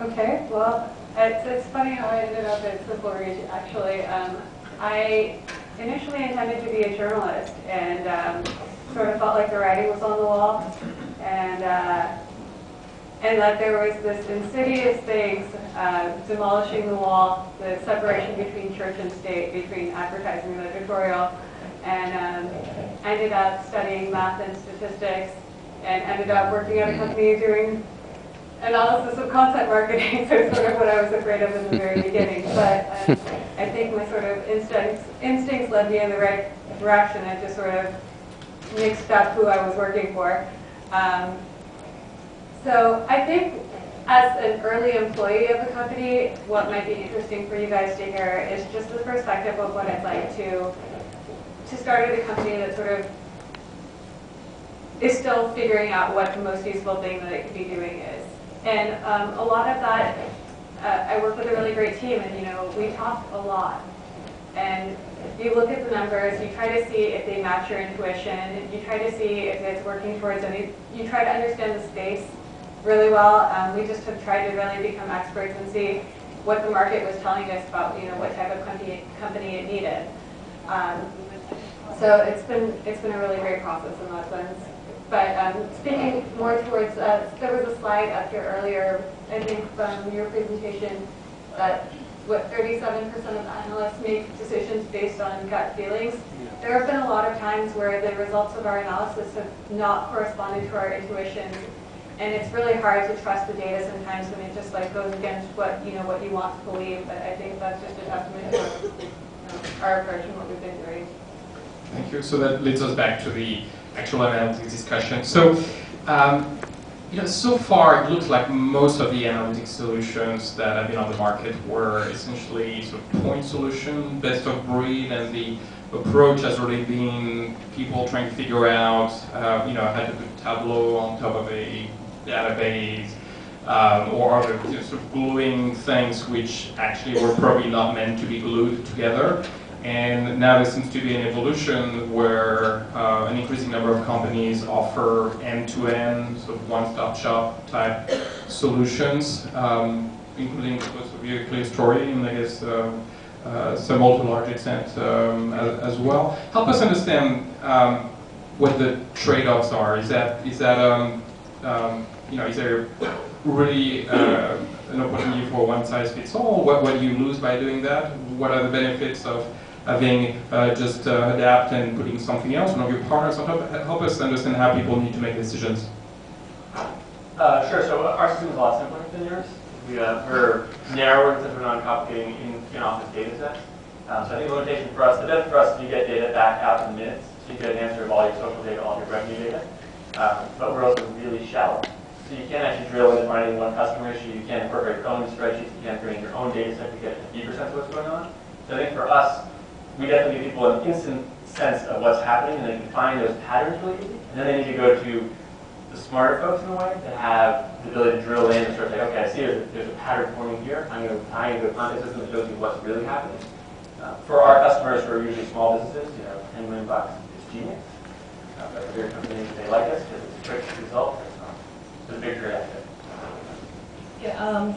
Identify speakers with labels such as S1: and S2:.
S1: Okay, well, it's funny how I ended up at Simple Reach, actually. I initially intended to be a journalist and sort of felt like the writing was on the wall, and that there was this insidious things, demolishing the wall, the separation between church and state, between advertising and editorial, and ended up studying math and statistics, and ended up working at a company doing analysis of content marketing, so sort of what I was afraid of in the very beginning. But I think my sort of instincts led me in the right direction and just sort of mixed up who I was working for. So I think as an early employee of the company, what might be interesting for you guys to hear is just the perspective of what it's like to start at a company that sort of is still figuring out what the most useful thing that it could be doing is. And a lot of that, I work with a really great team, and we talk a lot. And you look at the numbers, you try to see if they match your intuition, you try to see if it's working towards any, you try to understand the space really well. We just have tried to really become experts and see what the market was telling us about, what type of company it needed. So it's been a really great process in that sense. But speaking more towards, there was a slide up here earlier, I think from your presentation, that 37% of analysts make decisions based on gut feelings. There have been a lot of times where the results of our analysis have not corresponded to our intuitions, and it's really hard to trust the data sometimes when it just goes against what you want to believe. But I think that's just a testament to our approach and what we've been doing.
S2: Thank you. So that leads us back to the actual analytics discussion. So, so far it looks like most of the analytics solutions that have been on the market were essentially sort of point solution, best of breed, and the approach has really been people trying to figure out, how to put Tableau on top of a database, or other sort of gluing things which actually were probably not meant to be glued together. And now there seems to be an evolution where an increasing number of companies offer end-to-end, sort of one-stop shop type solutions, including a clear story, and I guess some to a large extent as well. Help us understand what the trade-offs are. Is there really an opportunity for one-size-fits-all? What do you lose by doing that? What are the benefits of having just adapt and putting something else, one of your partners on top? Help us understand how people need to make decisions.
S3: Sure, so our system is a lot simpler than yours. We're narrower and simpler, non-complicating in-office data sets. So I think the limitation for us, the benefit for us is you get data back out in minutes, so you get an answer of all your social data, all your revenue data. But we're also really shallow. So you can't actually drill into finding one customer issue, you can't incorporate your own spreadsheets, you can't bring in your own data set to get a deeper sense of what's going on. So I think for us, we definitely give people an instant sense of what's happening, and they can find those patterns really easy. And then they need to go to the smarter folks in a way that have the ability to drill in and sort of say, okay, I see there's a pattern forming here. I'm going to tie into a content system that shows you what's really happening. For our customers who are usually small businesses, $10 million is genius. But for bigger companies, they like us because it's a quick result. It's a big trade-off.
S4: Yeah,